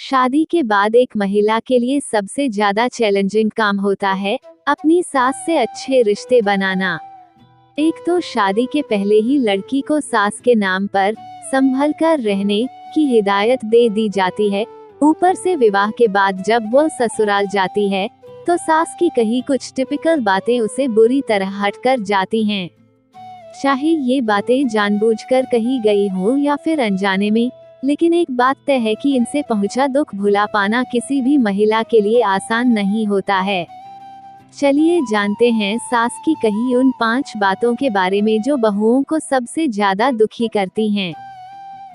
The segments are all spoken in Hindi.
शादी के बाद एक महिला के लिए सबसे ज्यादा चैलेंजिंग काम होता है अपनी सास से अच्छे रिश्ते बनाना। एक तो शादी के पहले ही लड़की को सास के नाम पर संभल कर रहने की हिदायत दे दी जाती है। ऊपर से विवाह के बाद जब वो ससुराल जाती है तो सास की कही कुछ टिपिकल बातें उसे बुरी तरह हट कर जाती हैं। चाहे ये बातें जानबूझकर कही गई हो या फिर अनजाने में, लेकिन एक बात तय है कि इनसे पहुंचा दुख भुला पाना किसी भी महिला के लिए आसान नहीं होता है। चलिए जानते हैं सास की कही उन 5 बातों के बारे में जो बहुओं को सबसे ज्यादा दुखी करती हैं।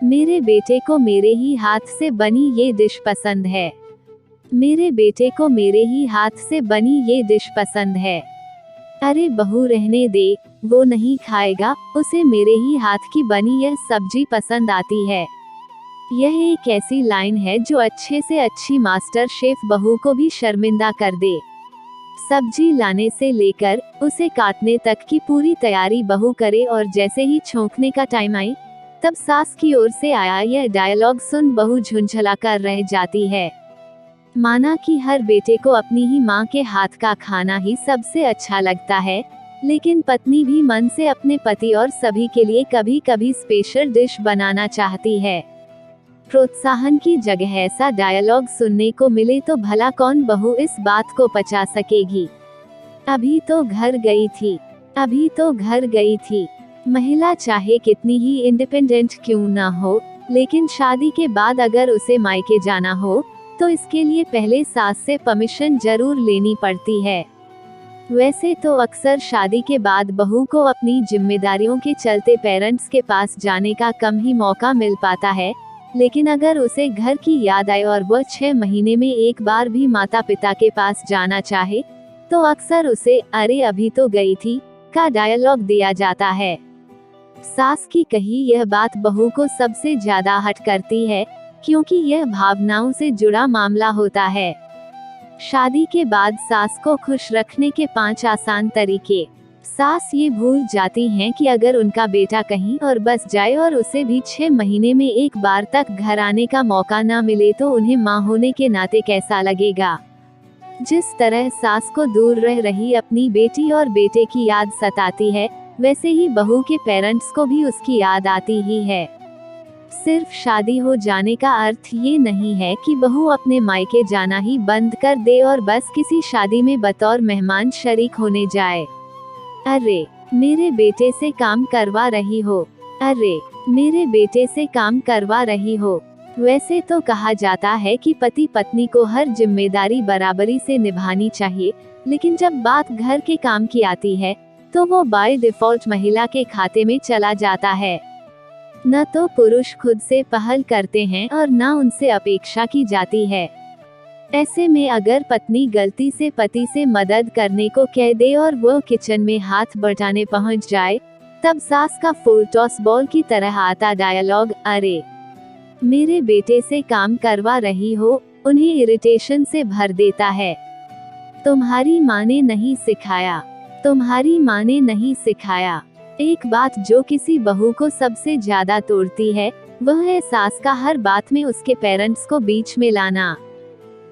मेरे बेटे को मेरे ही हाथ से बनी ये डिश पसंद है। मेरे बेटे को मेरे ही हाथ से बनी ये डिश पसंद है। अरे बहू रहने दे, वो नहीं खाएगा, उसे मेरे ही हाथ की बनी यह सब्जी पसंद आती है। यह एक ऐसी लाइन है जो अच्छे से अच्छी मास्टर शेफ बहू को भी शर्मिंदा कर दे। सब्जी लाने से लेकर उसे काटने तक की पूरी तैयारी बहू करे और जैसे ही छोंकने का टाइम आए तब सास की ओर से आया यह डायलॉग सुन बहू झुंझला कर रह जाती है। माना कि हर बेटे को अपनी ही माँ के हाथ का खाना ही सबसे अच्छा लगता है, लेकिन पत्नी भी मन से अपने पति और सभी के लिए कभी कभी स्पेशल डिश बनाना चाहती है। प्रोत्साहन की जगह ऐसा डायलॉग सुनने को मिले तो भला कौन बहू इस बात को पचा सकेगी। अभी तो घर गई थी। महिला चाहे कितनी ही इंडिपेंडेंट क्यों ना हो, लेकिन शादी के बाद अगर उसे मायके जाना हो तो इसके लिए पहले सास से परमिशन जरूर लेनी पड़ती है। वैसे तो अक्सर शादी के बाद बहू को अपनी जिम्मेदारियों के चलते पेरेंट्स के पास जाने का कम ही मौका मिल पाता है, लेकिन अगर उसे घर की याद आए और वह 6 महीने में एक बार भी माता पिता के पास जाना चाहे तो अक्सर उसे अरे अभी तो गई थी का डायलॉग दिया जाता है। सास की कही यह बात बहू को सबसे ज्यादा हट करती है, क्योंकि यह भावनाओं से जुड़ा मामला होता है। शादी के बाद सास को खुश रखने के 5 आसान तरीके। सास ये भूल जाती हैं कि अगर उनका बेटा कहीं और बस जाए और उसे भी 6 महीने में एक बार तक घर आने का मौका ना मिले तो उन्हें माँ होने के नाते कैसा लगेगा। जिस तरह सास को दूर रह रही अपनी बेटी और बेटे की याद सताती है, वैसे ही बहू के पेरेंट्स को भी उसकी याद आती ही है। सिर्फ शादी हो जाने का अर्थ ये नहीं है कि बहू अपने मायके जाना ही बंद कर दे और बस किसी शादी में बतौर मेहमान शरीक होने जाए। अरे मेरे बेटे से काम करवा रही हो, अरे मेरे बेटे से काम करवा रही हो। वैसे तो कहा जाता है कि पति पत्नी को हर जिम्मेदारी बराबरी से निभानी चाहिए, लेकिन जब बात घर के काम की आती है तो वो बाय डिफॉल्ट महिला के खाते में चला जाता है। न तो पुरुष खुद से पहल करते हैं और न उनसे अपेक्षा की जाती है। ऐसे में अगर पत्नी गलती से पति से मदद करने को कह दे और वो किचन में हाथ बटाने पहुंच जाए, तब सास का फुल टॉस बॉल की तरह आता डायलॉग अरे मेरे बेटे से काम करवा रही हो उन्हें इरिटेशन से भर देता है। तुम्हारी माँ ने नहीं सिखाया, तुम्हारी माँ ने नहीं सिखाया। एक बात जो किसी बहू को सबसे ज्यादा तोड़ती है वह है सास का हर बात में उसके पेरेंट्स को बीच में लाना,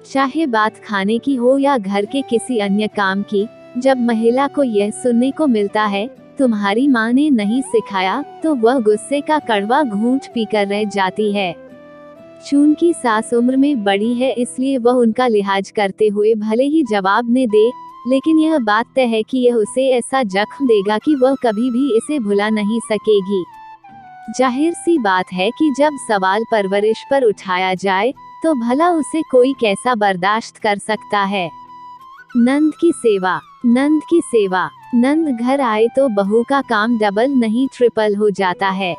चाहे बात खाने की हो या घर के किसी अन्य काम की। जब महिला को यह सुनने को मिलता है तुम्हारी माँ ने नहीं सिखाया, तो वह गुस्से का कड़वा घूंट पीकर रह जाती है। चूंकि सास उम्र में बड़ी है इसलिए वह उनका लिहाज करते हुए भले ही जवाब न दे, लेकिन यह बात तय है कि यह उसे ऐसा जख्म देगा कि वह कभी भी इसे भुला नहीं सकेगी। जाहिर सी बात है कि जब सवाल परवरिश पर उठाया जाए तो भला उसे कोई कैसा बर्दाश्त कर सकता है। नंद की सेवा, नंद की सेवा। नंद घर आए तो बहू का काम डबल नहीं ट्रिपल हो जाता है।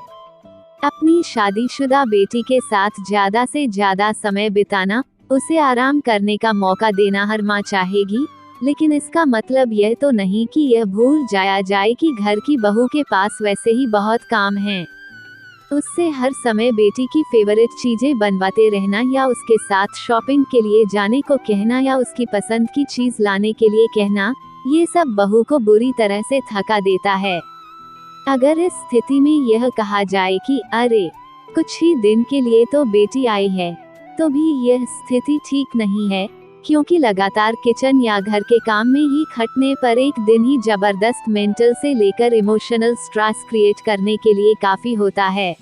अपनी शादीशुदा बेटी के साथ ज्यादा से ज्यादा समय बिताना, उसे आराम करने का मौका देना हर माँ चाहेगी, लेकिन इसका मतलब यह तो नहीं कि यह भूल जाया जाए कि घर की बहू के पास वैसे ही बहुत काम हैं। उससे हर समय बेटी की फेवरेट चीजें बनवाते रहना या उसके साथ शॉपिंग के लिए जाने को कहना या उसकी पसंद की चीज लाने के लिए कहना, ये सब बहू को बुरी तरह से थका देता है। अगर इस स्थिति में यह कहा जाए कि अरे कुछ ही दिन के लिए तो बेटी आई है, तो भी यह स्थिति ठीक नहीं है, क्योंकि लगातार किचन या घर के काम में ही खटने पर एक दिन ही जबरदस्त मेंटल से लेकर इमोशनल स्ट्रेस क्रिएट करने के लिए काफी होता है।